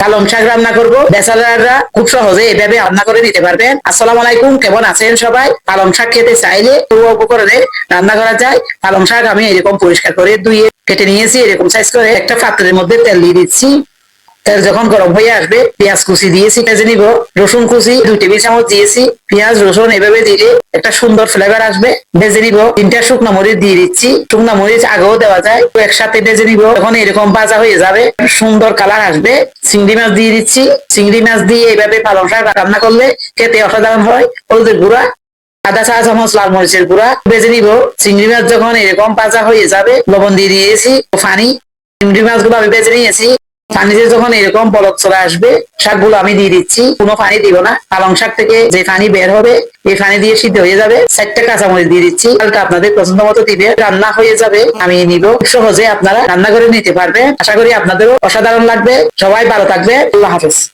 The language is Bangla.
পালং শাক রান্না করব। ব্যাচেলাররা খুব সহজে এভাবে রান্না করে নিতে পারবেন। আসসালামু আলাইকুম, কেমন আছেন সবাই? পালং শাক খেতে চাইলে উপকরণে রান্না করা যায়। পালং শাক আমি এরকম পরিষ্কার করে ধুয়ে কেটে নিয়েছি, এরকম সাইজ করে। একটা পাত্রের মধ্যে তেল দিয়ে দিচ্ছি। তেল যখন গরম হয়ে আসবে, পেঁয়াজ কুচি দিয়েছি, ভেজে নিব। রসুন কুচি 2 টেবিল চামচ দিয়েছি। পেঁয়াজ রসুন এভাবে দিলে একটা সুন্দর ফ্লেভার আসবে। ভেজে নিব। 3টা শুকনো মরিচ দিয়ে দিচ্ছি। শুকনো মরিচ আগেও দেওয়া যায়, তো একসাথে ভেজে নিব। যখন এরকম ভাজা হয়ে যাবে, সুন্দর কালার আসবে, চিংড়ি মাছ দিয়ে দিচ্ছি। চিংড়ি মাছ দিয়ে এইভাবে পালং শাক রান্না করলে খেতে অসাধারণ হয়। হলুদের গুঁড়া, আধা চা চামচ লাল মরিচের গুঁড়া ভেজে নিব। চিংড়ি মাছ যখন এরকম ভাজা হয়ে যাবে, লবণ দিয়ে দিয়েছি, পানি। চিংড়ি মাছগুলো আমি ভেজে নিয়েছি। পানিতে যখন এরকম বলক চলে আসবে, শাকগুলো আমি দিয়ে দিচ্ছি। কোনো পানি দিব না, পালং শাক থেকে যে পানি বের হবে এই পানি দিয়ে সিদ্ধ হয়ে যাবে। 4টা কাঁচামরিচ দিয়ে দিচ্ছি। হালকা আপনাদের পছন্দ মতো দিবে, রান্না হয়ে যাবে। আমি নিব। খুব সহজে আপনারা রান্না করে নিতে পারবেন। আশা করি আপনাদেরও অসাধারণ লাগবে। সবাই ভালো থাকবে। আল্লাহ হাফেজ।